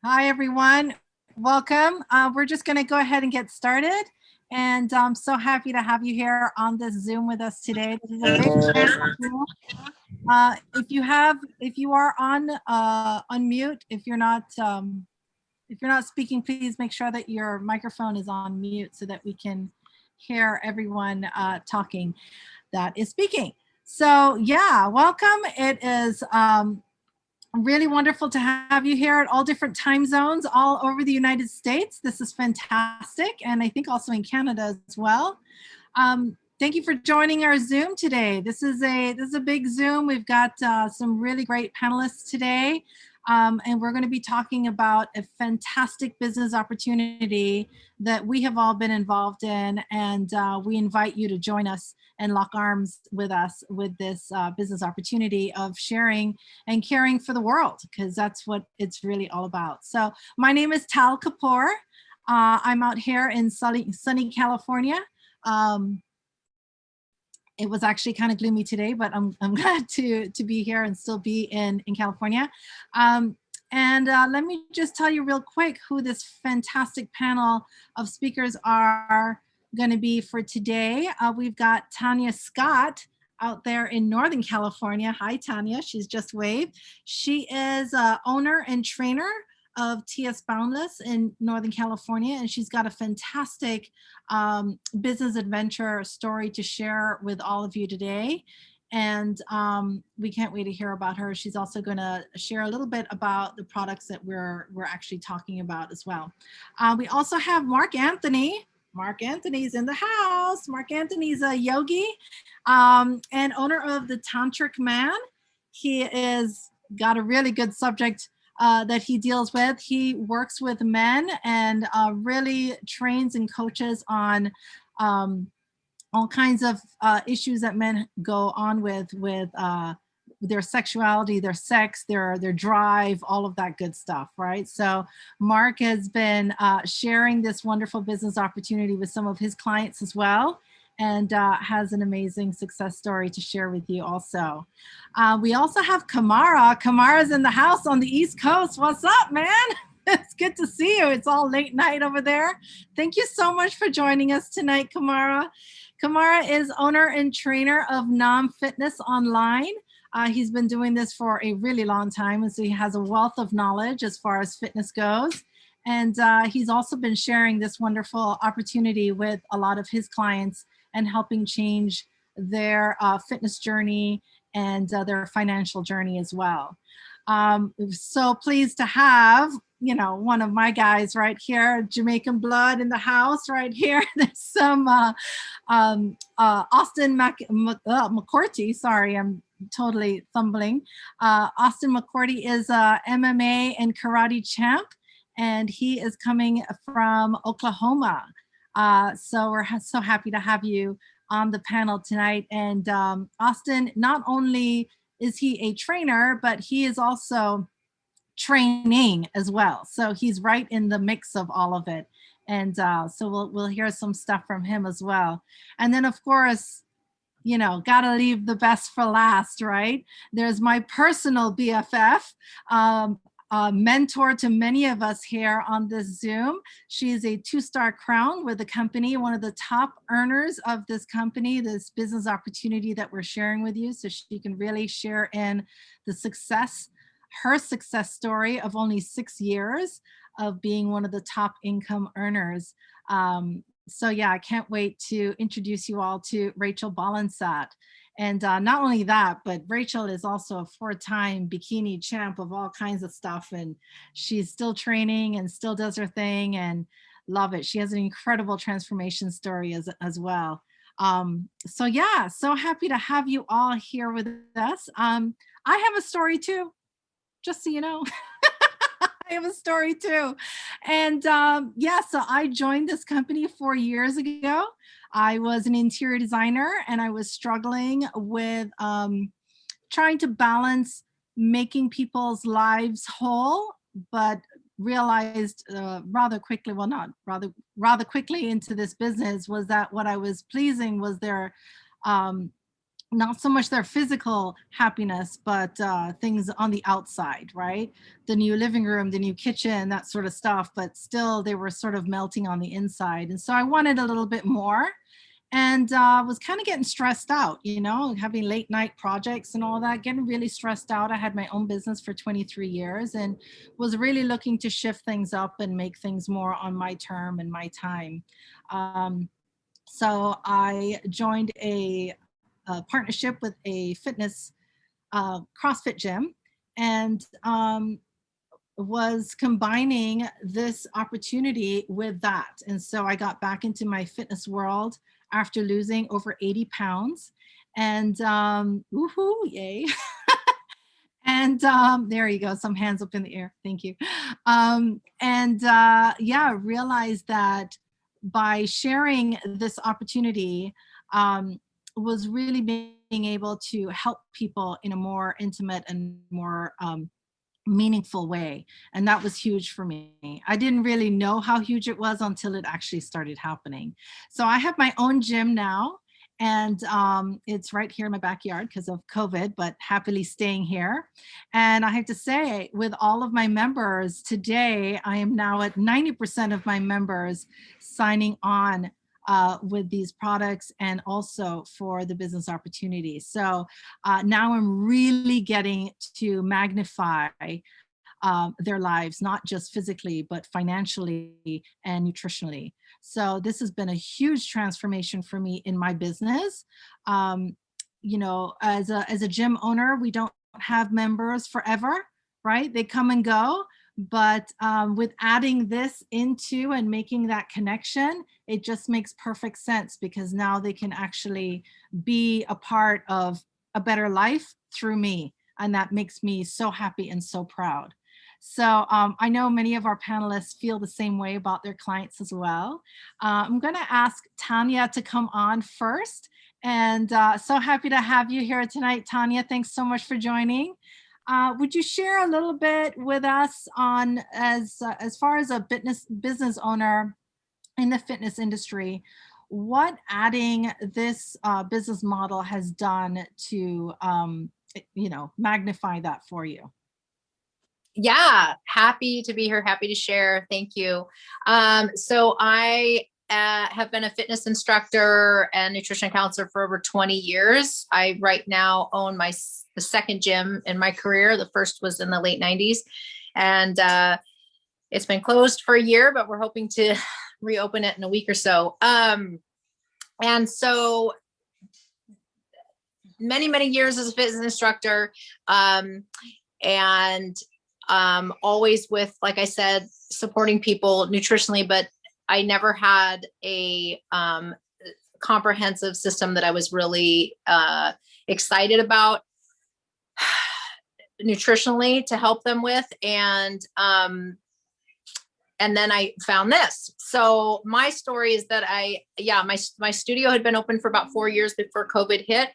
Hi, everyone. Welcome. We're just going to go ahead and get started. And I'm so happy to have you here on this Zoom with us today. This is a big Zoom. If you are on mute, if you're not speaking, please make sure that your microphone is on mute so that we can hear everyone talking that is speaking. So yeah, welcome. It is really wonderful to have you here at all different time zones all over the United States. This is fantastic, and I think also in Canada as well. Thank you for joining our Zoom today. This is a big Zoom. We've got some really great panelists today, and we're going to be talking about a fantastic business opportunity that we have all been involved in, and we invite you to join us and lock arms with us with this business opportunity of sharing and caring for the world, because that's what it's really all about. So my name is Tal Kapoor. I'm out here in sunny California. It was actually kind of gloomy today, but I'm glad to be here and still be in California. Let me just tell you real quick who this fantastic panel of speakers are going to be for today. We've got Tanya Scott out there in Northern California. Hi, Tanya. She's just waved. She is owner and trainer of TS Boundless in Northern California, and she's got a fantastic business adventure story to share with all of you today. And we can't wait to hear about her. She's also going to share a little bit about the products that we're actually talking about as well. We also have Mark Anthony. Mark Anthony's in the house. Mark Anthony's a yogi and owner of the Tantric Man. He is got a really good subject that he deals with. He works with men and really trains and coaches on all kinds of issues that men go on with their sexuality, their sex, their drive, all of that good stuff, right? So Mark has been sharing this wonderful business opportunity with some of his clients as well, and has an amazing success story to share with you also. We also have Kamara. Kamara's in the house on the East Coast. What's up, man? It's good to see you. It's all late night over there. Thank you so much for joining us tonight, Kamara. Kamara is owner and trainer of Nam Fitness Online. He's been doing this for a really long time, and so he has a wealth of knowledge as far as fitness goes. And he's also been sharing this wonderful opportunity with a lot of his clients and helping change their fitness journey and their financial journey as well. So pleased to have, one of my guys right here, Jamaican blood in the house right here. There's some Austin Mccourty. Sorry, I'm totally fumbling. Austin Mccourty is a MMA and karate champ, and he is coming from Oklahoma. So we're so happy to have you on the panel tonight. And Austin, not only is he a trainer, but he is also training as well. So he's right in the mix of all of it. And so we'll hear some stuff from him as well. And then, of course, gotta leave the best for last, right? There's my personal BFF, mentor to many of us here on this Zoom. She is a 2-star crown with the company, one of the top earners of this company, this business opportunity that we're sharing with you, so she can really share in her success story of only 6 years of being one of the top income earners. So yeah, I can't wait to introduce you all to Rachel Balansat. And not only that, but Rachel is also a 4-time bikini champ of all kinds of stuff. And she's still training and still does her thing, and love it. She has an incredible transformation story as well. So yeah, so happy to have you all here with us. I have a story too, just so you know. I have a story too. And yeah, so I joined this company 4 years ago. I was an interior designer, and I was struggling with trying to balance making people's lives whole, but realized rather quickly into this business was that what I was pleasing was their not so much their physical happiness, but things on the outside, right? The new living room, the new kitchen, that sort of stuff, but still they were sort of melting on the inside. And so I wanted a little bit more, and was kind of getting stressed out, having late night projects and all that, getting really stressed out. I had my own business for 23 years and was really looking to shift things up and make things more on my term and my time. So I joined a partnership with a fitness CrossFit gym, and was combining this opportunity with that. And so I got back into my fitness world after losing over 80 pounds. And woohoo, yay. And there you go, some hands up in the air. Thank you. Yeah, realized that by sharing this opportunity, was really being able to help people in a more intimate and more meaningful way. And that was huge for me. I didn't really know how huge it was until it actually started happening. So I have my own gym now, and it's right here in my backyard because of COVID, but happily staying here. And I have to say, with all of my members today, I am now at 90% of my members signing on with these products, and also for the business opportunities. So now I'm really getting to magnify their lives, not just physically, but financially and nutritionally. So this has been a huge transformation for me in my business. As a gym owner, we don't have members forever, right? They come and go. But with adding this into and making that connection, it just makes perfect sense, because now they can actually be a part of a better life through me. And that makes me so happy and so proud. So I know many of our panelists feel the same way about their clients as well. I'm going to ask Tanya to come on first. And so happy to have you here tonight, Tanya. Thanks so much for joining. Would you share a little bit with us on, as far as a business owner in the fitness industry, what adding this business model has done to magnify that for you? Yeah, happy to be here. Happy to share. Thank you. So I have been a fitness instructor and nutrition counselor for over 20 years. I right now own the second gym in my career. The first was in the late 90s, and it's been closed for a year, but we're hoping to reopen it in a week or so. And so many years as a fitness instructor, and always with, like I said, supporting people nutritionally, but I never had a comprehensive system that I was really excited about nutritionally to help them with. And then I found this. So my story is that my studio had been open for about 4 years before COVID hit.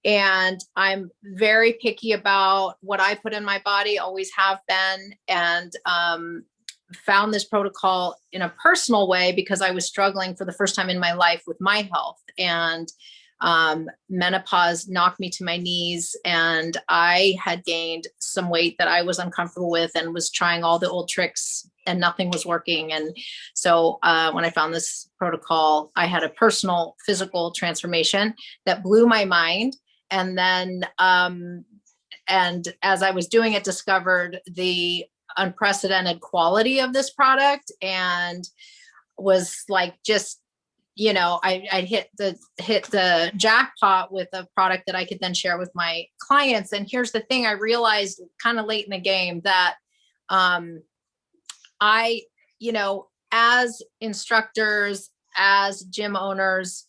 And I'm very picky about what I put in my body, always have been, and found this protocol in a personal way because I was struggling for the first time in my life with my health, and menopause knocked me to my knees, and I had gained some weight that I was uncomfortable with and was trying all the old tricks and nothing was working. And so when I found this protocol, I had a personal physical transformation that blew my mind. And then, and as I was doing it, discovered the unprecedented quality of this product, and was like, just, I hit the jackpot with a product that I could then share with my clients. And here's the thing, I realized kind of late in the game that, as instructors, as gym owners,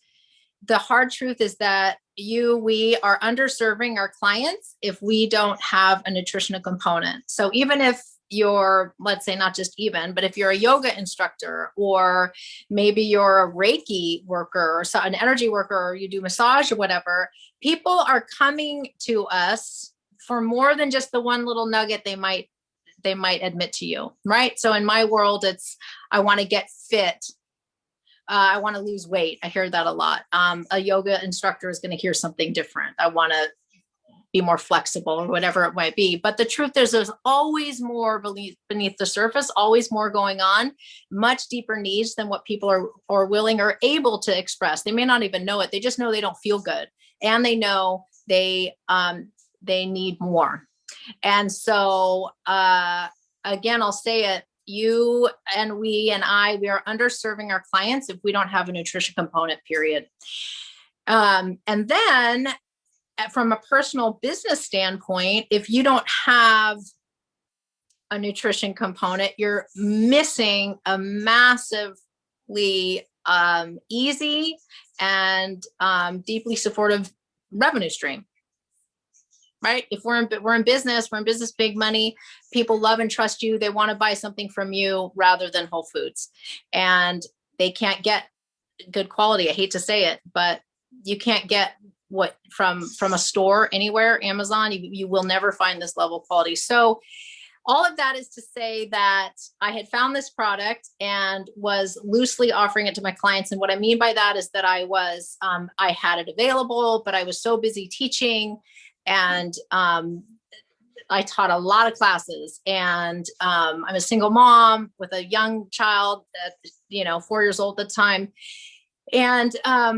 the hard truth is that we are underserving our clients if we don't have a nutritional component. So even if you're, let's say, not just even, but if you're a yoga instructor, or maybe you're a Reiki worker, or an energy worker, or you do massage or whatever, people are coming to us for more than just the one little nugget they might admit to you, right? So in my world, it's, I want to get fit. I want to lose weight. I hear that a lot. A yoga instructor is going to hear something different. I want to be more flexible or whatever it might be. But the truth is there's always more beneath the surface, always more going on, much deeper needs than what people are willing or able to express. They may not even know it. They just know they don't feel good. And they know they need more. And so, again, I'll say it, you and we are underserving our clients if we don't have a nutrition component, period. And then from a personal business standpoint, if you don't have a nutrition component, you're missing a massively easy and deeply supportive revenue stream. Right? If we're in business, big money, people love and trust you. They want to buy something from you rather than Whole Foods, and they can't get good quality. I hate to say it, but you can't get what from a store anywhere, Amazon, you will never find this level of quality. So all of that is to say that I had found this product and was loosely offering it to my clients. And what I mean by that is that I had it available, but I was so busy teaching, and I taught a lot of classes, and I'm a single mom with a young child at 4 years old at the time, and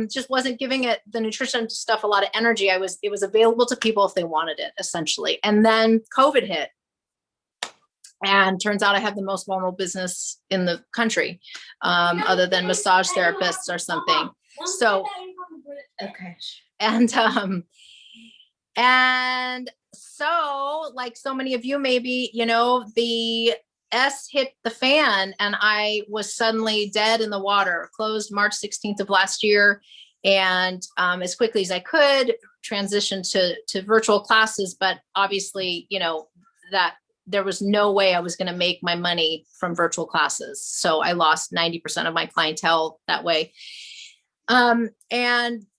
just wasn't giving it, the nutrition stuff, a lot of energy. It was available to people if they wanted it, essentially. And then COVID hit, and turns out I have the most vulnerable business in the country, other than massage therapists or something. So, okay. And so, like so many of you, maybe, the S hit the fan, and I was suddenly dead in the water. Closed March 16th of last year. And as quickly as I could, transitioned to virtual classes. But obviously, that there was no way I was going to make my money from virtual classes. So I lost 90% of my clientele that way. And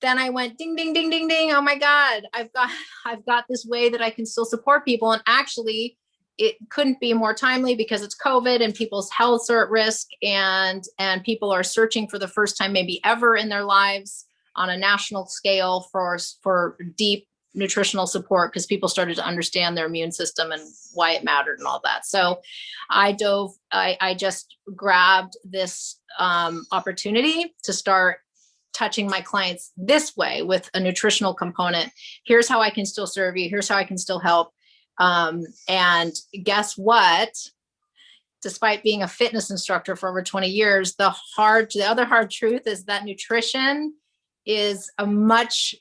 then I went ding, ding, ding, ding, ding. Oh my God, I've got this way that I can still support people. And actually it couldn't be more timely because it's COVID and people's healths are at risk, and people are searching for the first time, maybe ever in their lives, on a national scale for deep nutritional support, because people started to understand their immune system and why it mattered and all that. So I just grabbed this opportunity to start touching my clients this way with a nutritional component. Here's how I can still serve you. Here's how I can still help. And guess what? Despite being a fitness instructor for over 20 years, the other hard truth is that nutrition is a much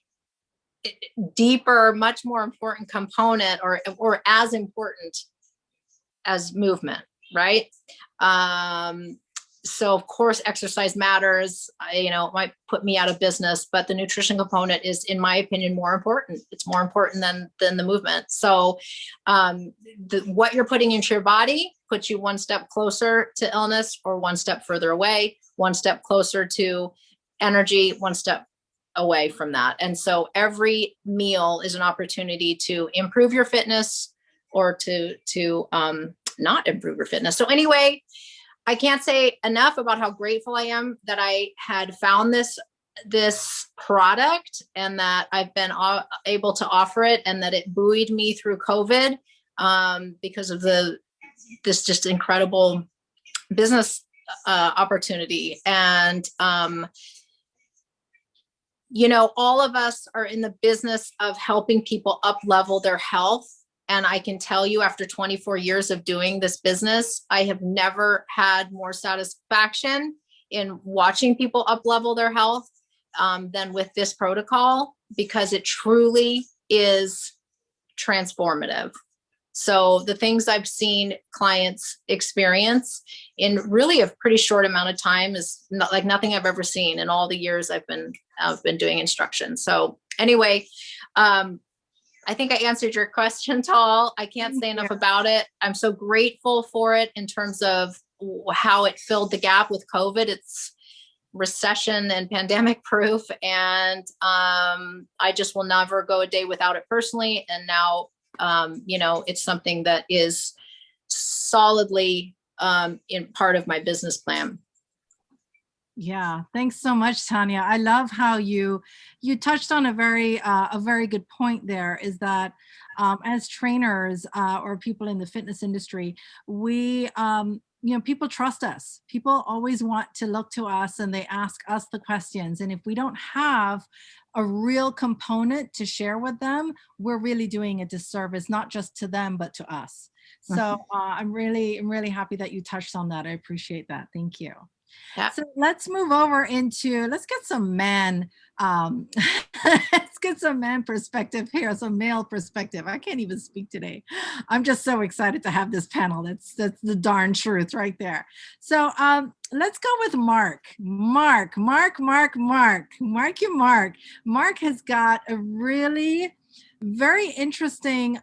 deeper, much more important component, or as important as movement, right? So of course, exercise matters. It might put me out of business, but the nutrition component is, in my opinion, more important. It's more important than the movement. So what you're putting into your body puts you one step closer to illness, or one step further away, one step closer to energy, one step away from that. And so every meal is an opportunity to improve your fitness, or to not improve your fitness. So anyway, I can't say enough about how grateful I am that I had found this product, and that I've been able to offer it, and that it buoyed me through COVID, because of this just incredible business opportunity. And all of us are in the business of helping people up level their health. And I can tell you, after 24 years of doing this business, I have never had more satisfaction in watching people up level their health than with this protocol, because it truly is transformative. So the things I've seen clients experience in really a pretty short amount of time is not like nothing I've ever seen in all the years I've been doing instruction. So anyway, I think I answered your question, Tal. I can't say enough about it. I'm so grateful for it in terms of how it filled the gap with COVID. It's recession and pandemic proof. And I just will never go a day without it personally. And now, it's something that is solidly in part of my business plan. Yeah, thanks so much, Tanya. I love how you touched on a very good point. There is that as trainers or people in the fitness industry, we people trust us. People always want to look to us and they ask us the questions. And if we don't have a real component to share with them, we're really doing a disservice, not just to them but to us. So I'm really happy that you touched on that. I appreciate that. Thank you. Yeah. So let's move over into, let's get some man, let's get some man perspective here, some male perspective. I can't even speak today. I'm just so excited to have this panel. That's the darn truth right there. So let's go with Mark. Mark. Mark has got a really very interesting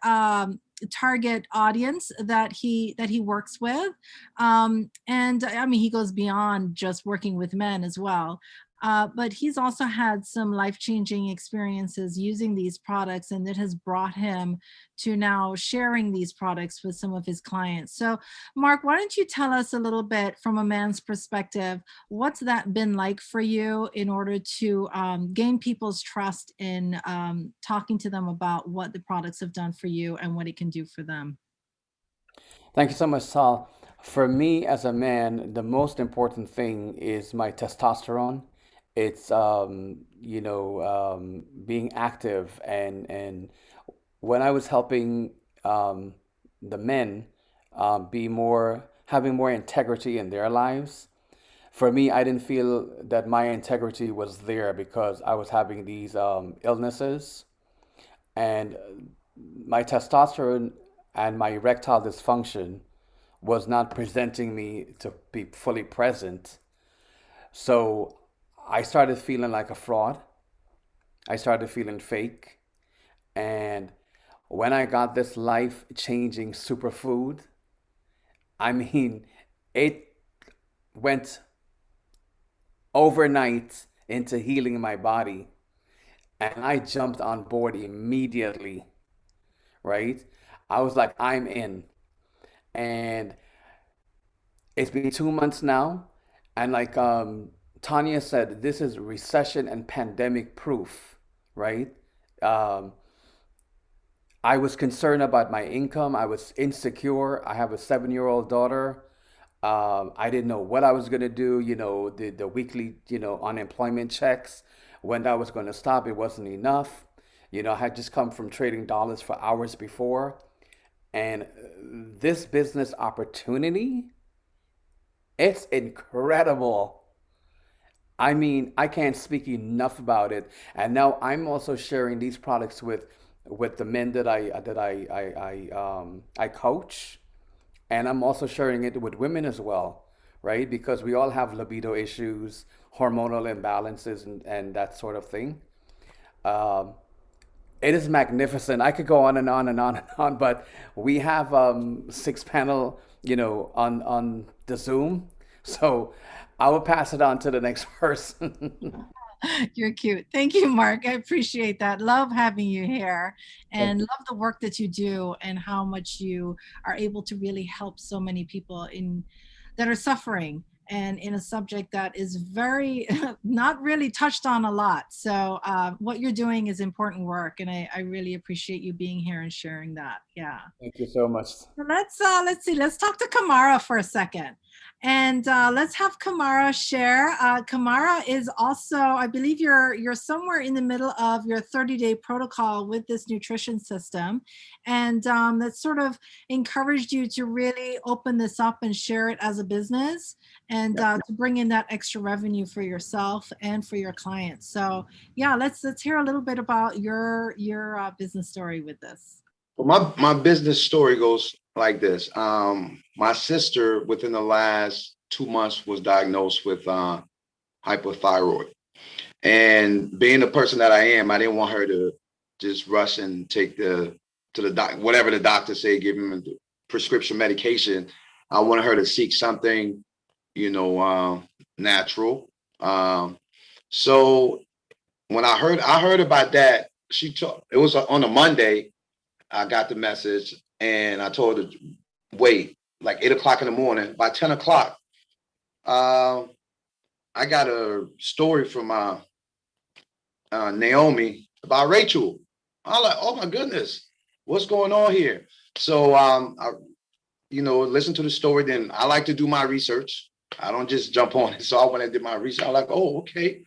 target audience that he works with, and I mean he goes beyond just working with men as well, but he's also had some life-changing experiences using these products, and it has brought him to now sharing these products with some of his clients. So Mark, why don't you tell us a little bit from a man's perspective, what's that been like for you in order to gain people's trust in talking to them about what the products have done for you and what it can do for them? Thank you so much, Sal. For me as a man, the most important thing is my testosterone. It's being active, and when I was helping the men be more having more integrity in their lives, for me, I didn't feel that my integrity was there because I was having these illnesses, and my testosterone and my erectile dysfunction was not presenting me to be fully present. So I started feeling like a fraud. I started feeling fake. And when I got this life changing superfood, I mean, it went overnight into healing my body. And I jumped on board immediately, right? I was like, I'm in. And it's been 2 months now. And like Tanya said, this is recession and pandemic proof, right? Um, I was concerned about my income. I was insecure. I have a 7-year-old daughter. I didn't know what I was going to do. The weekly, unemployment checks, when that was going to stop, it wasn't enough. I had just come from trading dollars for hours before. And this business opportunity, it's incredible. I mean, I can't speak enough about it. And now I'm also sharing these products with the men that I coach, and I'm also sharing it with women as well, right? Because we all have libido issues, hormonal imbalances, and that sort of thing. Um, it is magnificent. I could go on and on and on and on, but we have 6 panel, on the Zoom. So I will pass it on to the next person. You're cute. Thank you, Mark. I appreciate that. Love having you here Thank and you. love the work that you do and how much you are able to really help so many people in that are suffering and in a subject that is very not really touched on a lot. So what you're doing is important work, and I really appreciate you being here and sharing that. Yeah. Thank you so much. So let's see. Let's talk to Kamara for a second, and let's have Kamara share. Kamara is also, I believe, you're somewhere in the middle of your 30-day protocol with this nutrition system, and that sort of encouraged you to really open this up and share it as a business, and Yeah. to bring in that extra revenue for yourself and for your clients. So yeah, let's hear a little bit about your business story with this. Well, my business story goes like this. My sister, within the last 2 months, was diagnosed with hypothyroid. And being the person that I am, I didn't want her to just rush and take to the doc, whatever the doctor say, give him the prescription medication. I wanted her to seek something, natural. So when I heard about that, it was on a Monday. I got the message and I told her, wait, like 8 o'clock in the morning. By 10 o'clock, uh, I got a story from Naomi about Rachel. I'm like, oh my goodness, what's going on here? So I, listen to the story. Then I like to do my research. I don't just jump on it. So I went and did my research. I'm like, oh, okay.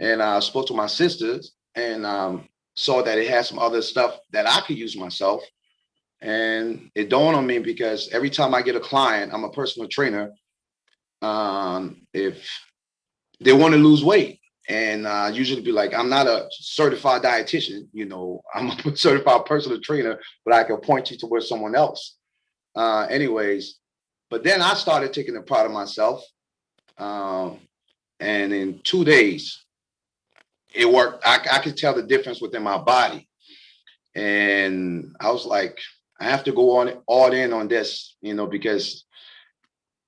And I spoke to my sisters and saw that it had some other stuff that I could use myself. And it dawned on me because every time I get a client, I'm a personal trainer. If they want to lose weight, and usually be like, I'm not a certified dietitian, I'm a certified personal trainer, but I can point you towards someone else. Anyways, but then I started taking it part of myself. And in 2 days, it worked. I could tell the difference within my body. And I was like, I have to go on all in on this, because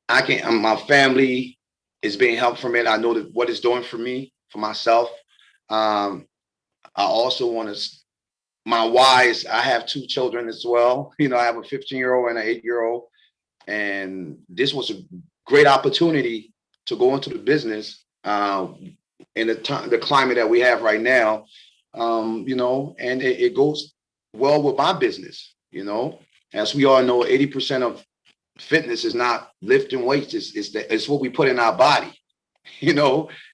I can't, my family is being helped from it. I know that what it's doing for me, for myself. I also want to, my wise, I have 2 children as well. I have a 15-year-old and an 8-year-old. And this was a great opportunity to go into the business in the climate that we have right now, and it goes well with my business. As we all know, 80% of fitness is not lifting weights. It's what we put in our body.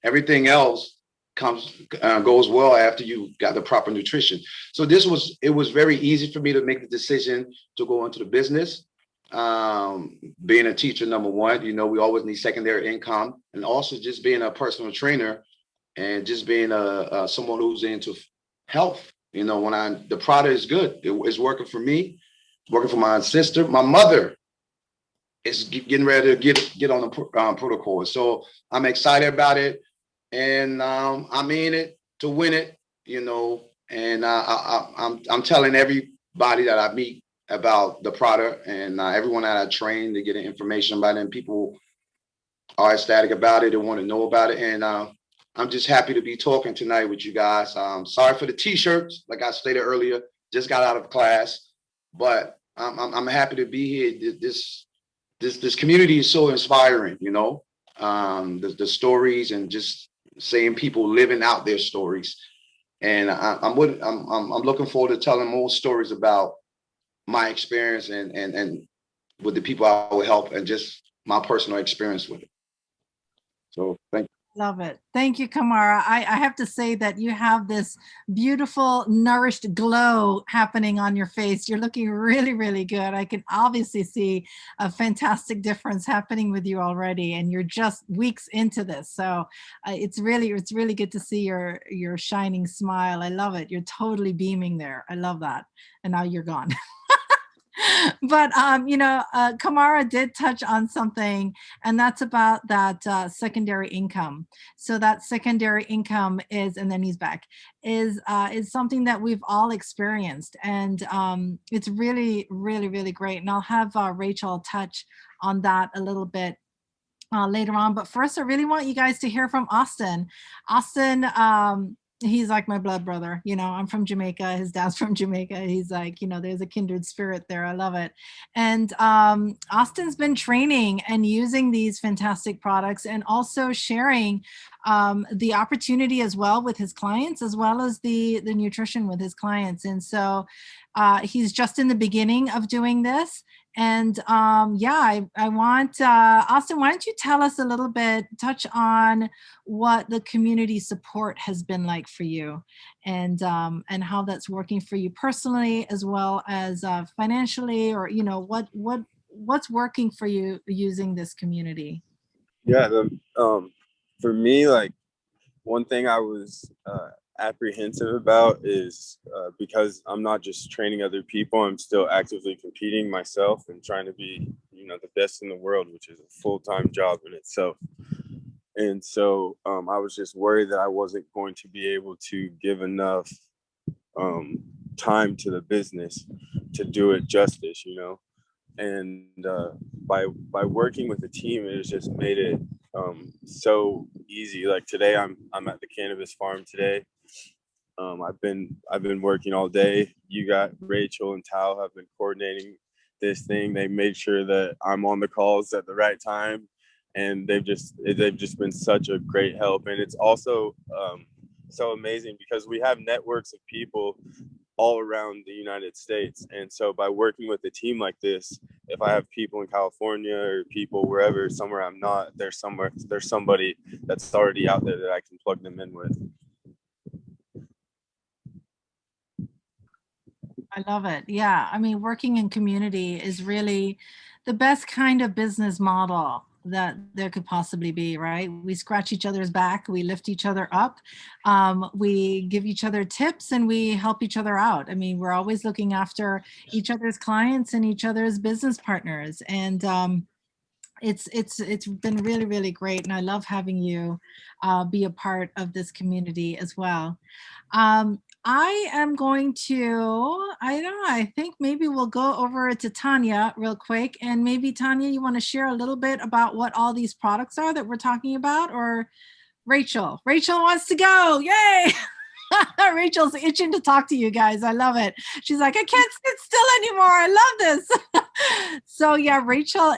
Everything else goes well after you got the proper nutrition. So it was very easy for me to make the decision to go into the business. Being a teacher, number one, we always need secondary income, and also just being a personal trainer and just being someone who's into health. When the product is good, it's working for me, working for my sister. My mother is getting ready to get on the protocol. So I'm excited about it, and I'm in it to win it. And I'm telling everybody that I meet about the product, and everyone that I train to get information about it. And people are ecstatic about it and want to know about it. And I'm just happy to be talking tonight with you guys. Sorry for the t-shirts, like I stated earlier. Just got out of class, but I'm happy to be here. This community is so inspiring. The stories and just seeing people living out their stories. And I'm looking forward to telling more stories about my experience and with the people I will help, and just my personal experience with it. So thank you. Love it. Thank you, Kamara. I have to say that you have this beautiful, nourished glow happening on your face. You're looking really, really good. I can obviously see a fantastic difference happening with you already, and you're just weeks into this. So it's really good to see your shining smile. I love it. You're totally beaming there. I love that. And now you're gone. But Kamara did touch on something, and that's about that secondary income. So that secondary income is, and then he's back, is something that we've all experienced, and it's really, really, really great. And I'll have Rachel touch on that a little bit later on. But first, I really want you guys to hear from Austin. Austin, he's like my blood brother. I'm from Jamaica. His dad's from Jamaica. He's like, there's a kindred spirit there. I love it. And Austin's been training and using these fantastic products, and also sharing the opportunity as well with his clients, as well as the nutrition with his clients. And so he's just in the beginning of doing this. And I want, Austin, why don't you tell us a little bit, touch on what the community support has been like for you, and how that's working for you personally, as well as financially, or, what's working for you using this community? Yeah, for me, like, one thing I was apprehensive about is because I'm not just training other people, I'm still actively competing myself and trying to be, the best in the world, which is a full-time job in itself. And so I was just worried that I wasn't going to be able to give enough time to the business to do it justice, And by working with the team, it has just made it so easy. Like today, I'm at the cannabis farm today. I've been working all day. You got Rachel and Tao have been coordinating this thing. They made sure that I'm on the calls at the right time, and they've just been such a great help. And it's also so amazing because we have networks of people all around the United States. And so by working with a team like this, if I have people in California or people wherever, somewhere I'm not, there's somebody that's already out there that I can plug them in with. I love it. Yeah. I mean, working in community is really the best kind of business model that there could possibly be, right? We scratch each other's back, we lift each other up, we give each other tips, and we help each other out. I mean, we're always looking after each other's clients and each other's business partners. And it's been really, really great. And I love having you be a part of this community as well. I am going to, I don't know, I think maybe we'll go over to Tanya real quick. And maybe Tanya, you want to share a little bit about what all these products are that we're talking about, or Rachel? Rachel wants to go. Yay. Rachel's itching to talk to you guys. I love it. She's like, I can't sit still anymore. I love this. So yeah, Rachel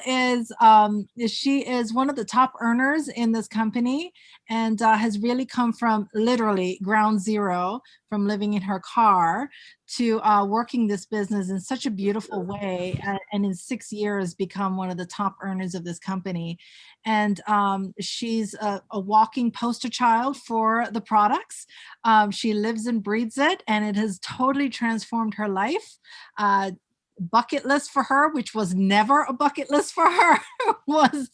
she is one of the top earners in this company, and has really come from literally ground zero, from living in her car to working this business in such a beautiful way, and in 6 years become one of the top earners of this company. And she's a walking poster child for the products. She lives and breathes it, and it has totally transformed her life. Bucket list for her, which was never a bucket list for her, was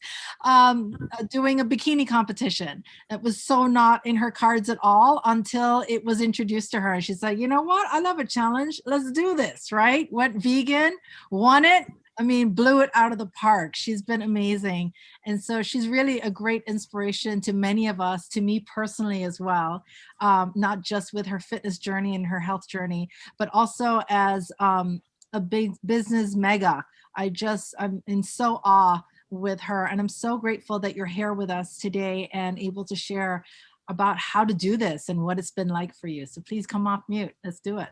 doing a bikini competition. It was so not in her cards at all until it was introduced to her. She's like, you know what? I love a challenge. Let's do this, right? Went vegan, won it. I mean, blew it out of the park. She's been amazing. And so she's really a great inspiration to many of us, to me personally as well, not just with her fitness journey and her health journey, but also as a big business mega. I'm in so awe with her, and I'm so grateful that you're here with us today and able to share about how to do this and what it's been like for you. So please come off mute. Let's do it.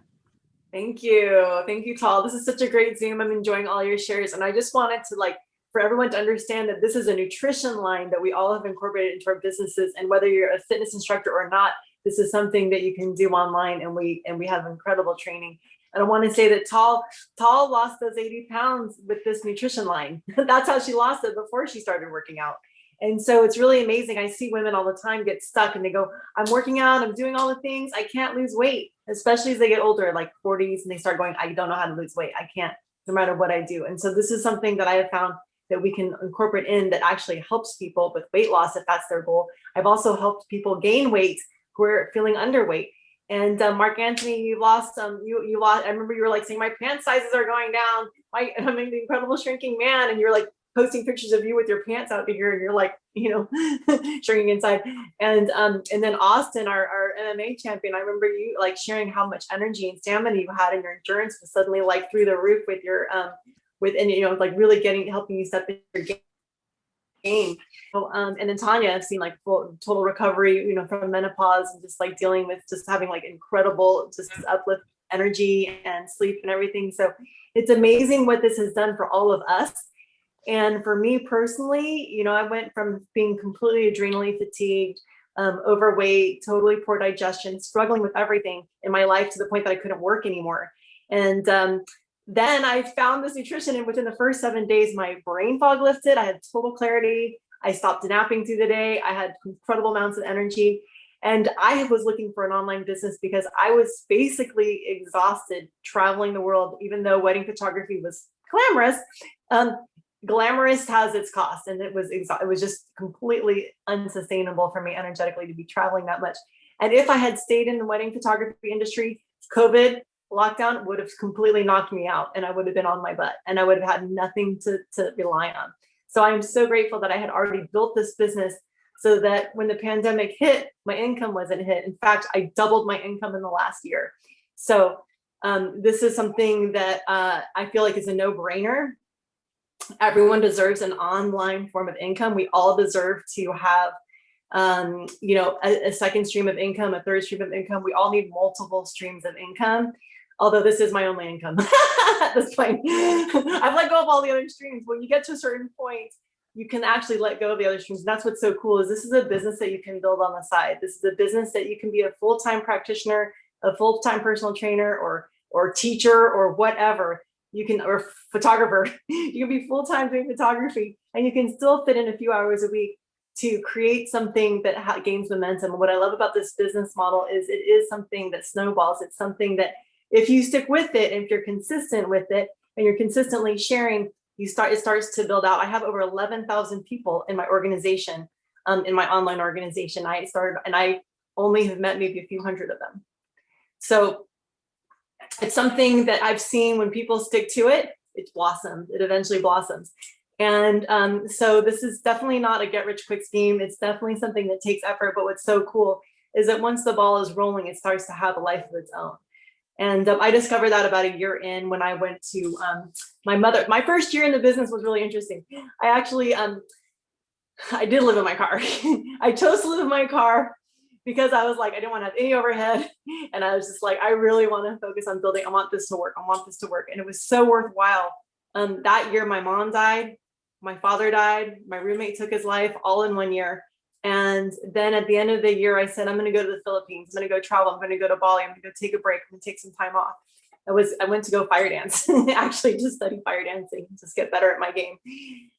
Thank you. Thank you, Tal. This is such a great Zoom. I'm enjoying all your shares. And I just wanted to for everyone to understand that this is a nutrition line that we all have incorporated into our businesses. And whether you're a fitness instructor or not, this is something that you can do online, and we have incredible training. And I want to say that Tal lost those 80 pounds with this nutrition line. That's how she lost it before she started working out. And so it's really amazing. I see women all the time get stuck and they go, I'm working out, I'm doing all the things, I can't lose weight, especially as they get older, like 40s, and they start going, I don't know how to lose weight. I can't, no matter what I do. And so this is something that I have found that we can incorporate in that actually helps people with weight loss if that's their goal. I've also helped people gain weight who are feeling underweight. And Mark Anthony, you lost. I remember you were like saying my pant sizes are going down. I'm an incredible shrinking man, and you're like posting pictures of you with your pants out here, and you're like, shrinking inside. And then Austin, our MMA champion, I remember you like sharing how much energy and stamina you had, and your endurance was suddenly like through the roof with your like really helping you step in your game. And then Tanya, I've seen like full total recovery, from menopause, and just like dealing with just having like incredible just uplift energy and sleep and everything. So it's amazing what this has done for all of us. And for me personally, I went from being completely adrenally fatigued, overweight, totally poor digestion, struggling with everything in my life to the point that I couldn't work anymore. And then I found this nutrition, and within the first 7 days, my brain fog lifted. I had total clarity. I stopped napping through the day. I had incredible amounts of energy. And I was looking for an online business because I was basically exhausted traveling the world, even though wedding photography was glamorous. Glamorous has its cost, and it was just completely unsustainable for me energetically to be traveling that much. And if I had stayed in the wedding photography industry, COVID lockdown would have completely knocked me out, and I would have been on my butt, and I would have had nothing to rely on. So I'm so grateful that I had already built this business so that when the pandemic hit, my income wasn't hit. In fact, I doubled my income in the last year. So this is something that I feel like is a no-brainer. Everyone deserves an online form of income. We all deserve to have, a second stream of income, a third stream of income. We all need multiple streams of income. Although this is my only income at this point. I've let go of all the other streams. When you get to a certain point, you can actually let go of the other streams. And that's what's so cool is this is a business that you can build on the side. This is a business that you can be a full-time practitioner, a full-time personal trainer, or teacher, or whatever. You can, or photographer. You can be full-time doing photography, and you can still fit in a few hours a week to create something that gains momentum. What I love about this business model is it is something that snowballs. It's something that if you stick with it, and if you're consistent with it, and you're consistently sharing, it starts to build out. I have over 11,000 people in my organization, in my online organization. I started, and I only have met maybe a few hundred of them. So it's something that I've seen when people stick to it, it blossoms. It eventually blossoms. And so this is definitely not a get rich quick scheme. It's definitely something that takes effort. But what's so cool is that once the ball is rolling, it starts to have a life of its own. And I discovered that about a year in when I went to my first year in the business was really interesting. I actually, I did live in my car. I chose to live in my car because I was like, I didn't want to have any overhead. And I was just like, I really want to focus on building. I want this to work. I want this to work. And it was so worthwhile. That year, my mom died, my father died, my roommate took his life all in 1 year. And then at the end of the year, I said, I'm going to go to the Philippines. I'm going to go travel. I'm going to go to Bali. I'm going to go take a break. I'm going to take some time off. I went to go fire dance, actually just study fire dancing, just get better at my game.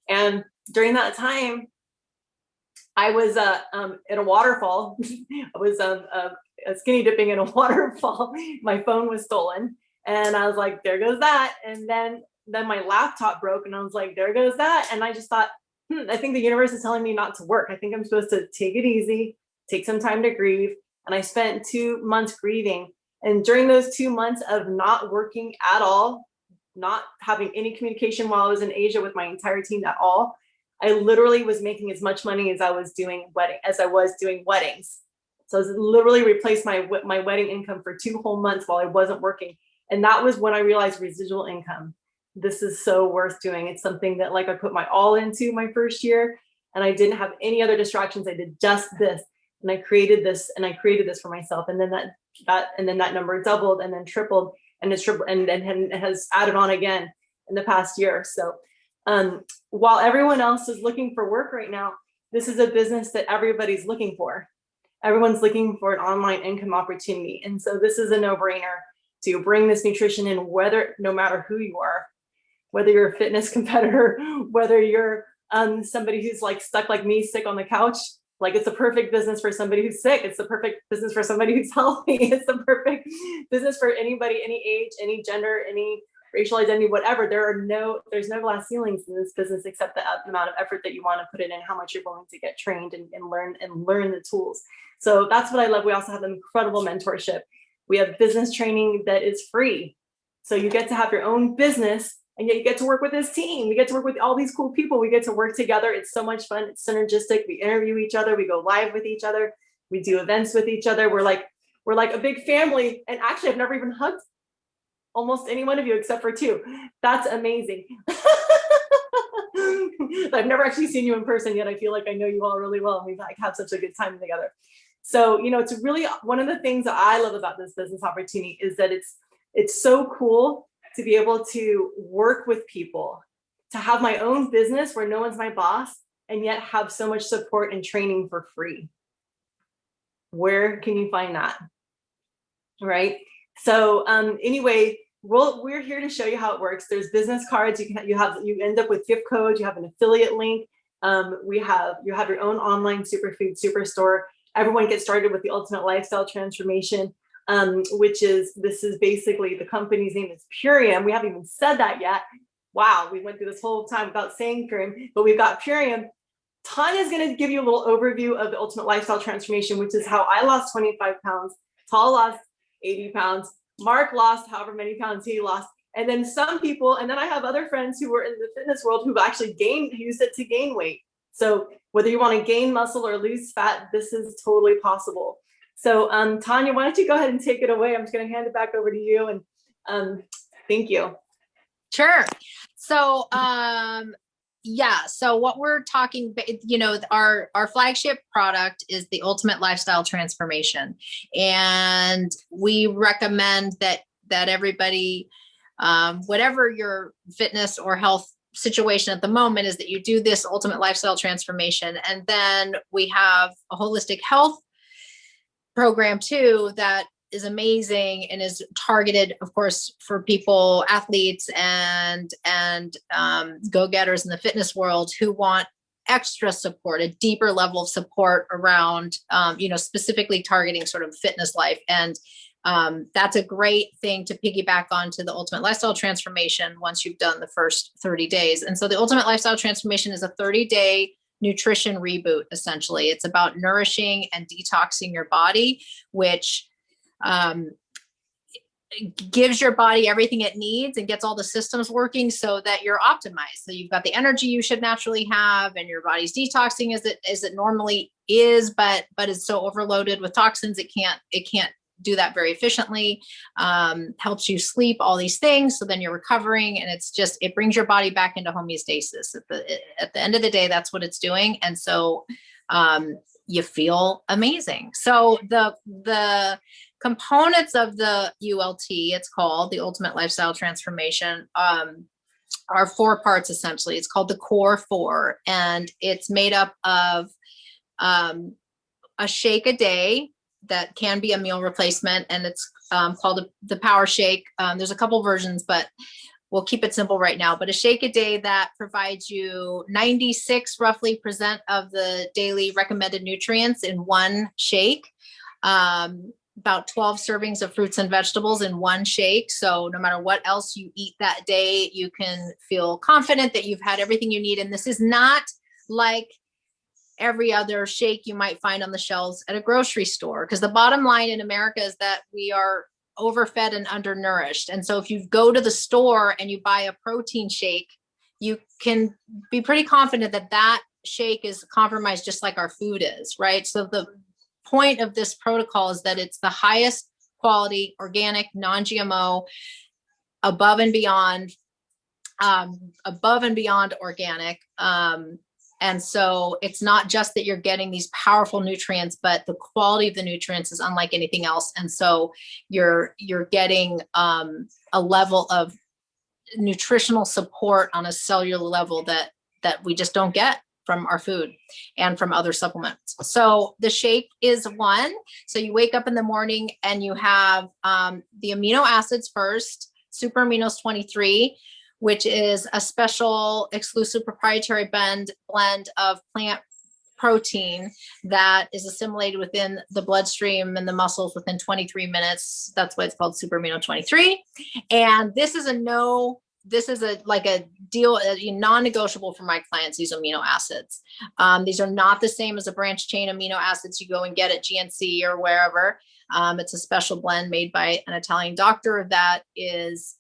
And during that time, I was at a waterfall. I was skinny dipping in a waterfall. My phone was stolen. And I was like, there goes that. And then my laptop broke and I was like, there goes that. And I just thought, I think the universe is telling me not to work. I think I'm supposed to take it easy, take some time to grieve. And I spent 2 months grieving. And during those 2 months of not working at all, not having any communication while I was in Asia with my entire team at all, I literally was making as much money as I was doing weddings. So I was literally replaced my wedding income for 2 whole months while I wasn't working. And that was when I realized residual income. This is so worth doing. It's something that like I put my all into my first year and I didn't have any other distractions. I did just this and I created this for myself. And then that number doubled and then tripled and it's tripled and then it has added on again in the past year. So while everyone else is looking for work right now, this is a business that everybody's looking for. Everyone's looking for an online income opportunity. And so this is a no-brainer to bring this nutrition in, no matter who you are, whether you're a fitness competitor, whether you're somebody who's like stuck like me, sick on the couch. Like it's the perfect business for somebody who's sick. It's the perfect business for somebody who's healthy. It's the perfect business for anybody, any age, any gender, any racial identity, whatever. There's no glass ceilings in this business except the amount of effort that you want to put in and how much you're willing to get trained and learn the tools. So that's what I love. We also have an incredible mentorship. We have business training that is free. So you get to have your own business and yet you get to work with this team. We get to work with all these cool people. We get to work together. It's so much fun. It's synergistic. We interview each other. We go live with each other. We do events with each other. We're like a big family. And actually, I've never even hugged almost any one of you except for 2. That's amazing. I've never actually seen you in person yet. I feel like I know you all really well. And we've like had such a good time together. So, it's really one of the things that I love about this business opportunity is that it's so cool to be able to work with people, to have my own business where no one's my boss, and yet have so much support and training for free. Where can you find that? Right? So anyway, we're here to show you how it works. There's business cards. You end up with gift codes. You have an affiliate link. You have your own online superfood superstore. Everyone gets started with the Ultimate Lifestyle Transformation. This is basically the company's name is Purium. We haven't even said that yet. Wow, we went through this whole time without saying Purium, but we've got Purium. Tanya's going to give you a little overview of the Ultimate Lifestyle Transformation, which is how I lost 25 pounds, Tal lost 80 pounds, Mark lost however many pounds he lost, and then some people, and then I have other friends who were in the fitness world who've actually used it to gain weight. So whether you want to gain muscle or lose fat, this is totally possible. So Tanya, why don't you go ahead and take it away? I'm just going to hand it back over to you. And thank you. Sure. So, so what we're talking, our flagship product is the Ultimate Lifestyle Transformation. And we recommend that everybody, whatever your fitness or health situation at the moment is that you do this ultimate lifestyle transformation. And then we have a holistic health program too, that is amazing and is targeted, of course, for people, athletes and go-getters in the fitness world who want extra support, a deeper level of support around, specifically targeting sort of fitness life. And that's a great thing to piggyback onto the ultimate lifestyle transformation once you've done the first 30 days. And so the ultimate lifestyle transformation is a 30-day nutrition reboot. Essentially, it's about nourishing and detoxing your body, which gives your body everything it needs and gets all the systems working so that you're optimized. So you've got the energy you should naturally have, and your body's detoxing as it normally is, but it's so overloaded with toxins it can't do that very efficiently. Helps you sleep, all these things. So then you're recovering, and it brings your body back into homeostasis. At the end of the day, that's what it's doing. And so you feel amazing. So the components of the ULT, it's called the Ultimate Lifestyle Transformation, are 4 parts essentially. It's called the Core 4, and it's made up of a shake a day that can be a meal replacement, and it's called the Power Shake. There's a couple versions, but we'll keep it simple right now. But a shake a day that provides you 96 roughly % of the daily recommended nutrients in one shake. About 12 servings of fruits and vegetables in one shake. So no matter what else you eat that day, you can feel confident that you've had everything you need. And this is not like every other shake you might find on the shelves at a grocery store, because the bottom line in America is that we are overfed and undernourished. And so if you go to the store and you buy a protein shake, you can be pretty confident that that shake is compromised just like our food is, right? So the point of this protocol is that it's the highest quality, organic, non-GMO, above and beyond organic. And so it's not just that you're getting these powerful nutrients, but the quality of the nutrients is unlike anything else. And so you're getting a level of nutritional support on a cellular level that we just don't get from our food and from other supplements. So the shake is one. So you wake up in the morning and you have the amino acids first, Super Aminos 23, which is a special exclusive proprietary blend of plant protein that is assimilated within the bloodstream and the muscles within 23 minutes. That's why it's called Super Amino 23. And this is a deal, non-negotiable for my clients, these amino acids. These are not the same as a branch chain amino acids you go and get at GNC or wherever. It's a special blend made by an Italian doctor that is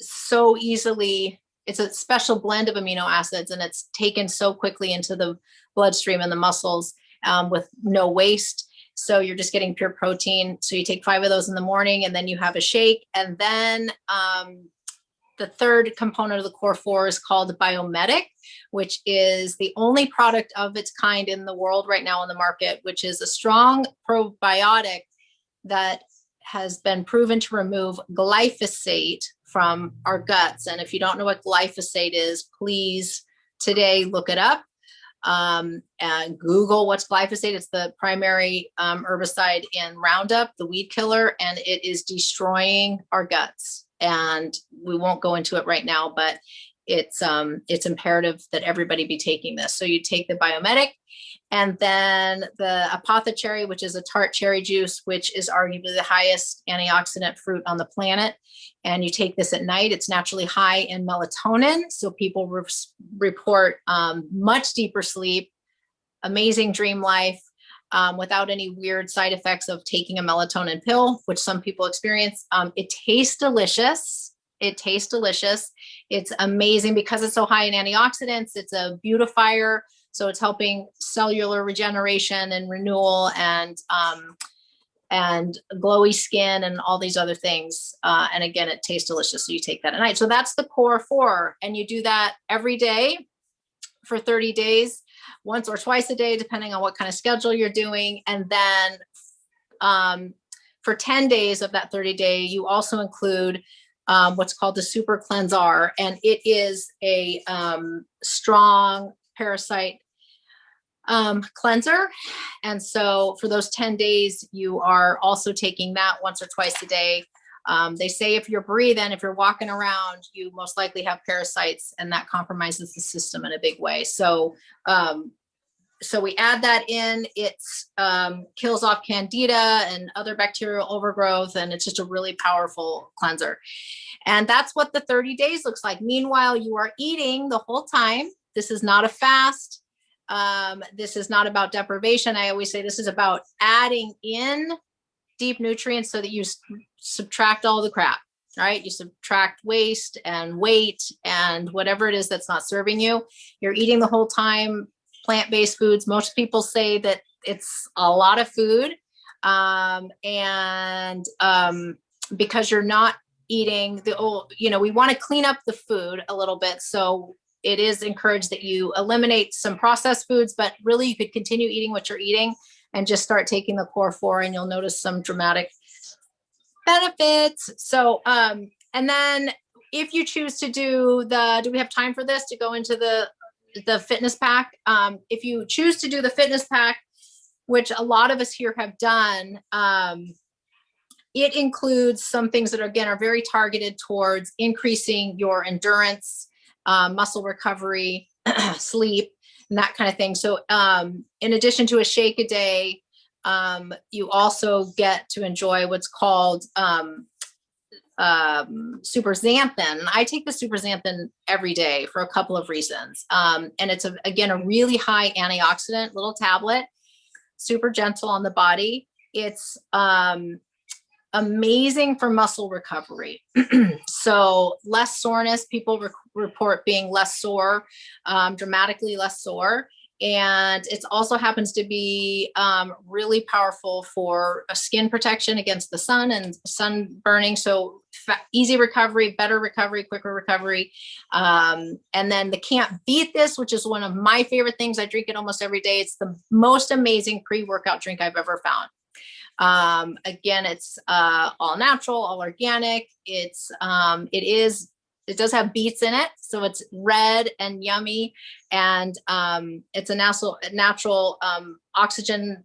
so easily, it's a special blend of amino acids, and it's taken so quickly into the bloodstream and the muscles with no waste. So you're just getting pure protein. So you take 5 of those in the morning, and then you have a shake. And then the third component of the Core 4 is called Biomedic, which is the only product of its kind in the world right now on the market, which is a strong probiotic that has been proven to remove glyphosate from our guts. And if you don't know what glyphosate is, please today look it up. And Google what's glyphosate. It's the primary herbicide in Roundup, the weed killer, and it is destroying our guts. And we won't go into it right now, but it's imperative that everybody be taking this. So you take the Biomedic, and then the apothecary, which is a tart cherry juice, which is arguably the highest antioxidant fruit on the planet. And you take this at night. It's naturally high in melatonin. So people report much deeper sleep, amazing dream life, without any weird side effects of taking a melatonin pill, which some people experience. It tastes delicious. It's amazing because it's so high in antioxidants. It's a beautifier. So it's helping cellular regeneration and renewal and glowy skin and all these other things. And again, it tastes delicious. So you take that at night. So that's the Core 4. And you do that every day for 30 days, once or twice a day, depending on what kind of schedule you're doing. And then for 10 days of that 30-day, you also include what's called the Super Cleanser, and it is a strong parasite cleanser. And so for those 10 days, you are also taking that once or twice a day. They say if you're breathing, if you're walking around, you most likely have parasites, and that compromises the system in a big way. So we add that in. It kills off candida and other bacterial overgrowth, and it's just a really powerful cleanser. And that's what the 30 days looks like. Meanwhile, you are eating the whole time. This is not a fast. This is not about deprivation. I always say this is about adding in deep nutrients so that you subtract all the crap, right? You subtract waste and weight and whatever it is that's not serving you. You're eating the whole time, plant-based foods. Most people say that it's a lot of food. Because you're not eating we want to clean up the food a little bit. So it is encouraged that you eliminate some processed foods, but really you could continue eating what you're eating and just start taking the core 4, and you'll notice some dramatic benefits. So, and then if you choose to do we have time for this to go into the fitness pack? If you choose to do the fitness pack, which a lot of us here have done, it includes some things that are very targeted towards increasing your endurance, muscle recovery, sleep, and that kind of thing. So in addition to a shake a day, you also get to enjoy what's called super xanthan. I take the super xanthan every day for a couple of reasons. And it's a really high antioxidant little tablet, super gentle on the body. It's amazing for muscle recovery. So less soreness, people report being less sore, dramatically less sore. And it also happens to be really powerful for a skin protection against the sun and sun burning. So easy recovery, better recovery, quicker recovery. And then the Can't Beat This, which is one of my favorite things. I drink it almost every day. It's the most amazing pre-workout drink I've ever found. Again, it's all natural, all organic. It does have beets in it, so it's red and yummy, and it's a natural oxygen.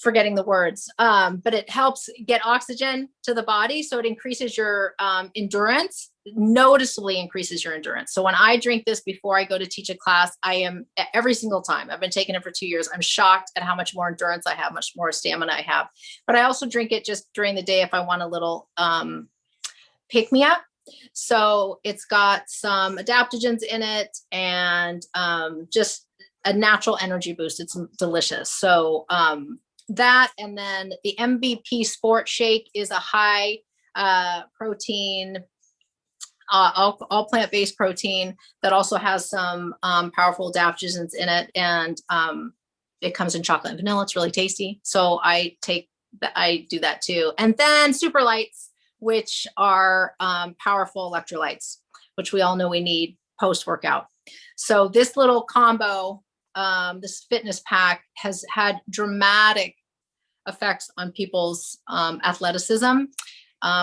Forgetting the words, but it helps get oxygen to the body, so it increases your endurance, noticeably increases your endurance. So when I drink this before I go to teach a class, I am every single time. I've been taking it for 2 years. I'm shocked at how much more endurance I have, much more stamina I have. But I also drink it just during the day if I want a little pick me up. So it's got some adaptogens in it and just a natural energy boost. It's delicious. So that, and then the MVP Sport Shake is a high protein, all plant-based protein that also has some powerful adaptogens in it, and it comes in chocolate and vanilla. It's really tasty. So I do that too. And then Super Lights, which are powerful electrolytes, which we all know we need post-workout. So this little combo, this fitness pack, has had dramatic effects on people's athleticism.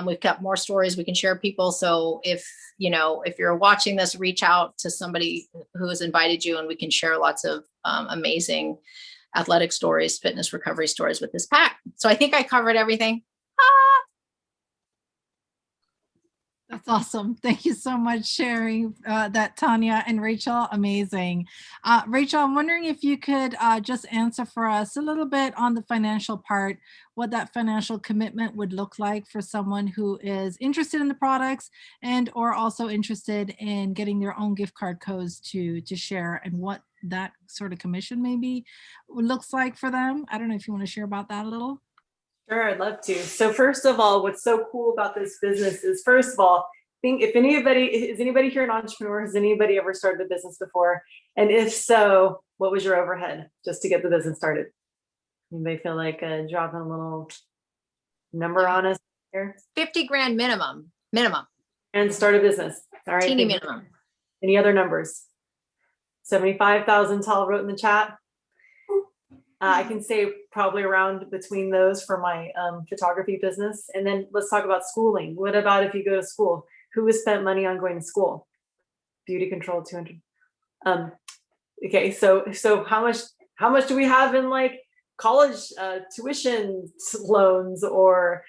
We've got more stories we can share people. So if you're watching this, reach out to somebody who has invited you, and we can share lots of amazing athletic stories, fitness recovery stories with this pack. So I think I covered everything. That's awesome. Thank you so much sharing that, Tanya and Rachel. Amazing. Rachel, I'm wondering if you could just answer for us a little bit on the financial part, what that financial commitment would look like for someone who is interested in the products and or also interested in getting their own gift card codes to share, and what that sort of commission maybe looks like for them. I don't know if you want to share about that a little. Sure, I'd love to. So first of all, what's so cool about this business is, first of all, is anybody here an entrepreneur? Has anybody ever started a business before? And if so, what was your overhead just to get the business started? Anybody feel like dropping a little number on us here? 50 grand minimum. And start a business. All right. Teeny minimum. Any other numbers? 75,000 Tal wrote in the chat. I can say probably around between those for my photography business. And then let's talk about schooling. What about if you go to school? Who has spent money on going to school? Beauty control, 200. Okay, so how much do we have in like college tuition loans or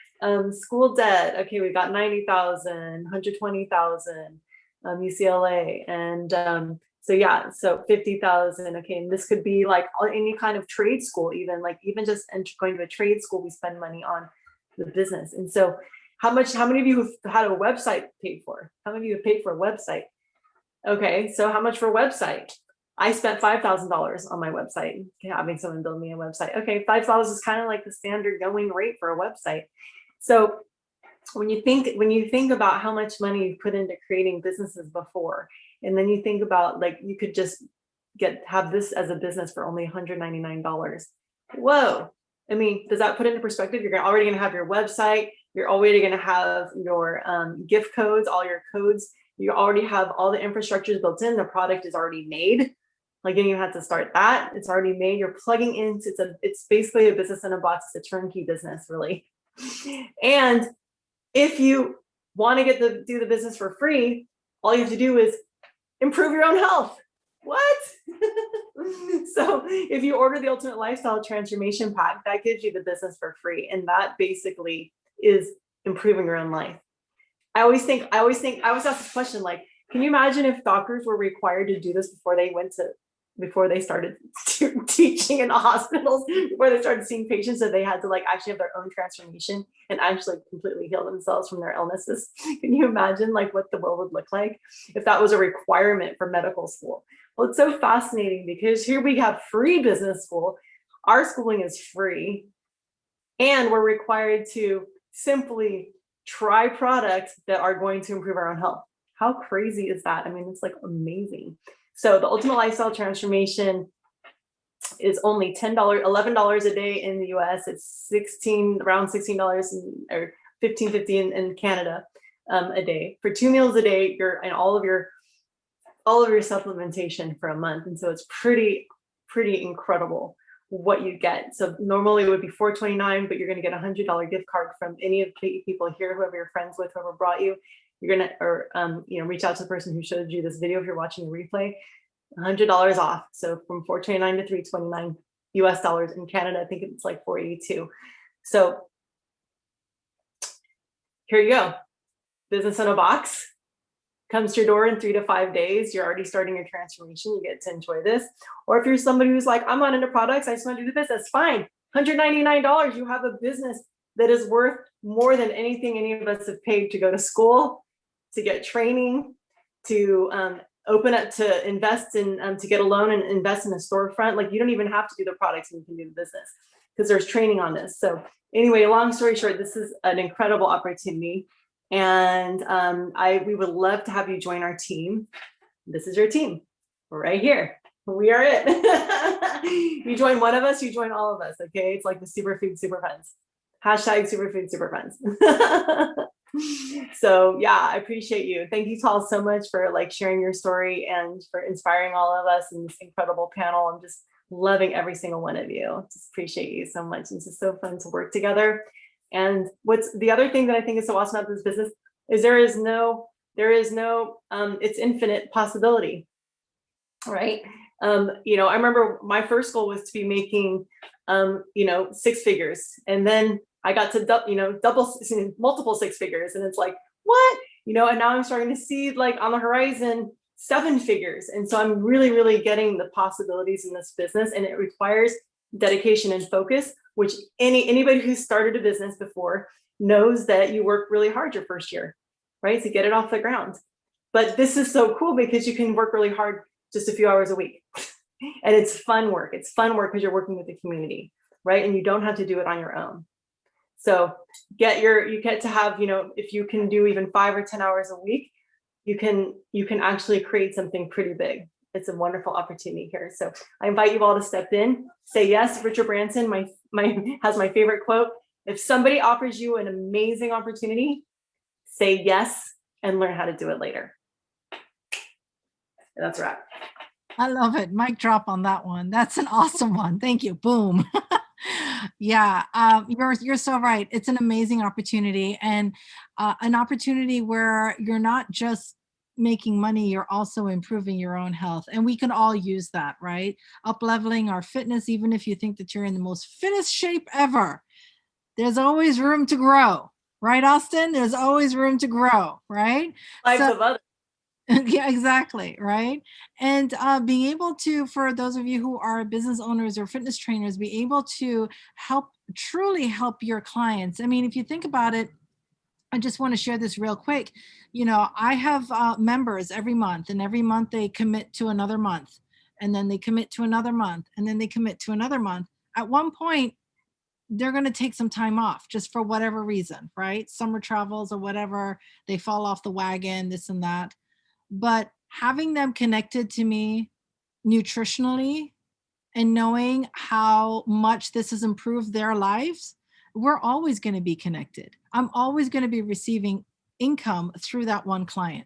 school debt? Okay, we got 90,000, 120,000, UCLA, and so yeah, so 50,000. Okay, and this could be like any kind of trade school, even just going to a trade school, we spend money on the business. And so, how many of you have had a website paid for? How many of you have paid for a website? Okay, so how much for a website? I spent $5,000 on my website, having someone build me a website. Okay, $5,000 is kind of like the standard going rate for a website. So when you think about how much money you've put into creating businesses before, and then you think about like you could just have this as a business for only $199. Whoa. I mean, does that put into perspective? You're already going to have your website. You're already going to have your gift codes, all your codes. You already have all the infrastructures built in. The product is already made. Like you don't even have to start that. It's already made. You're plugging into it's basically a business in a box. It's a turnkey business, really. And if you want to do the business for free, all you have to do is improve your own health. What? So if you order the Ultimate Lifestyle Transformation Pack, that gives you the business for free. And that basically is improving your own life. I always ask this question, like, can you imagine if doctors were required to do this before they started teaching in the hospitals, before they started seeing patients, that they had to like actually have their own transformation and actually completely heal themselves from their illnesses? Can you imagine like what the world would look like if that was a requirement for medical school? Well, it's so fascinating because here we have free business school. Our schooling is free, and we're required to simply try products that are going to improve our own health. How crazy is that? I mean, it's like amazing. So the Ultimate Lifestyle Transformation is only $10, $11 a day in the US. It's around $16 or $15.50 in Canada a day. For 2 meals a day, you're in all of your supplementation for a month. And so it's pretty incredible what you get. So normally it would be $429, but you're going to get a $100 gift card from any of the people here, whoever you're friends with, whoever brought you. You're going to, reach out to the person who showed you this video if you're watching a replay. $100 off. So from $429 to $329 US dollars. In Canada, I think it's like $482. So here you go. Business in a box. Comes to your door in 3 to 5 days. You're already starting your transformation. You get to enjoy this. Or if you're somebody who's like, I'm not into products, I just want to do the business, fine. $199, you have a business that is worth more than anything any of us have paid to go to school, to get training, to open up, to invest in, to get a loan and invest in a storefront. Like you don't even have to do the products and you can do the business because there's training on this. So anyway, long story short, this is an incredible opportunity. And we would love to have you join our team. This is your team right here. We are it. You join one of us, you join all of us. Okay. It's like the Superfood Super Friends. Hashtag Superfood Super Friends. So yeah, I appreciate you. Thank you all so much for like sharing your story and for inspiring all of us in this incredible panel. I'm just loving every single one of you. Just appreciate you so much. It's just so fun to work together. And what's the other thing that I think is so awesome about this business is there is no, it's infinite possibility, right? I remember my first goal was to be making, 6 figures. And then I got to multiple 6 figures. And it's like, what? And now I'm starting to see like on the horizon, 7 figures. And so I'm really, really getting the possibilities in this business, and it requires dedication and focus, which anybody who's started a business before knows that you work really hard your first year, right? To get it off the ground. But this is so cool because you can work really hard just a few hours a week. And it's fun work. It's fun work because you're working with the community, right? And you don't have to do it on your own. So you get to have, if you can do even 5 or 10 hours a week, you can actually create something pretty big. It's a wonderful opportunity here. So I invite you all to step in, say yes. Richard Branson has my favorite quote. If somebody offers you an amazing opportunity, say yes and learn how to do it later. And that's a wrap. I love it. Mic drop on that one. That's an awesome one. Thank you. Boom. Yeah, you're so right. It's an amazing opportunity, and an opportunity where you're not just making money, you're also improving your own health. And we can all use that, right? Up leveling our fitness, even if you think that you're in the most fittest shape ever, there's always room to grow, right, Austin? There's always room to grow, right? Lives So of others. yeah, exactly, right? And being able to, for those of you who are business owners or fitness trainers, be able to help, truly help your clients. I mean, if you think about it, I just want to share this real quick. You know, I have members every month, and every month they commit to another month, and then they commit to another month, and then they commit to another month. At one point, they're going to take some time off just for whatever reason, right? Summer travels or whatever, they fall off the wagon, this and that. But having them connected to me nutritionally and knowing how much this has improved their lives, we're always going to be connected. I'm always going to be receiving income through that one client.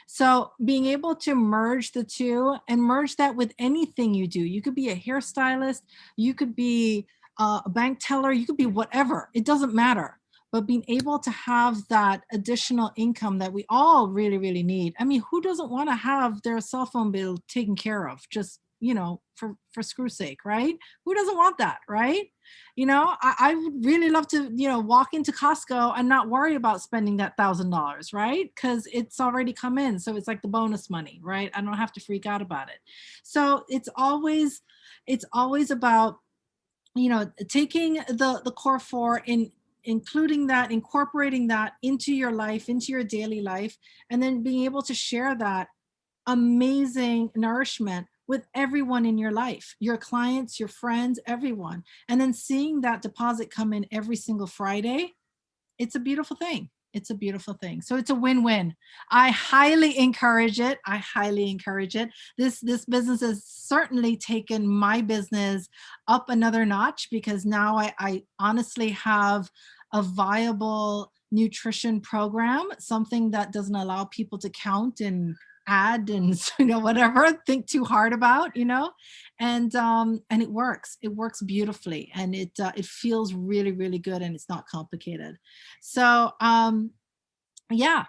So being able to merge the two and merge that with anything you do, you could be a hairstylist, you could be a bank teller, you could be whatever, it doesn't matter. But being able to have that additional income that we all really, really need. I mean, who doesn't want to have their cell phone bill taken care of just, you know, for screw's sake, right? Who doesn't want that, right? You know, I would really love to, you know, walk into Costco and not worry about spending that $1,000, right? Because it's already come in. So it's like the bonus money, right? I don't have to freak out about it. So it's always about, you know, taking the core four and including that, incorporating that into your life, into your daily life, and then being able to share that amazing nourishment with everyone in your life, your clients, your friends, everyone. And then seeing that deposit come in every single Friday, it's a beautiful thing. It's a beautiful thing. So it's a win-win. I highly encourage it. I highly encourage it. This business has certainly taken my business up another notch because now I honestly have a viable nutrition program, something that doesn't allow people to count and add and you know whatever think too hard about, you know. And it works beautifully, and it feels really, really good, and it's not complicated. So yeah,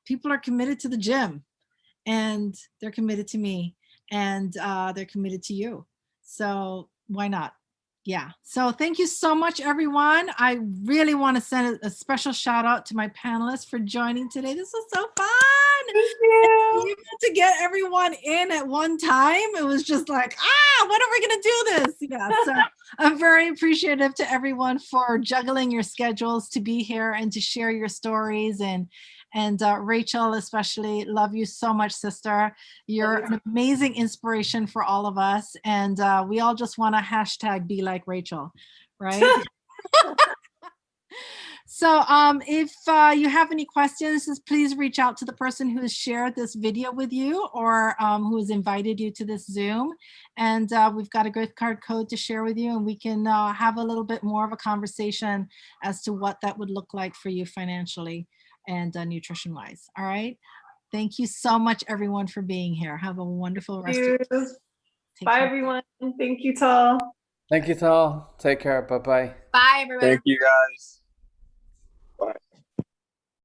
people are committed to the gym, and they're committed to me, and they're committed to you. So why not? Yeah. So thank you so much, everyone. I really want to send a special shout out to my panelists for joining today. This was so fun. Thank you. Able to get everyone in at one time. It was just like, when are we going to do this? Yeah. So I'm very appreciative to everyone for juggling your schedules to be here and to share your stories. And Rachel, especially, love you so much, sister. You're an amazing inspiration for all of us. And we all just want to hashtag be like Rachel, right? So if you have any questions, just please reach out to the person who has shared this video with you or who has invited you to this Zoom. And we've got a gift card code to share with you, and we can have a little bit more of a conversation as to what that would look like for you financially and nutrition-wise. All right. Thank you so much, everyone, for being here. Have a wonderful rest of your day. Bye, everyone. Thank you, Tal. Thank you, Tal. Take care. Bye-bye. Bye, everybody. Thank you guys. Bye.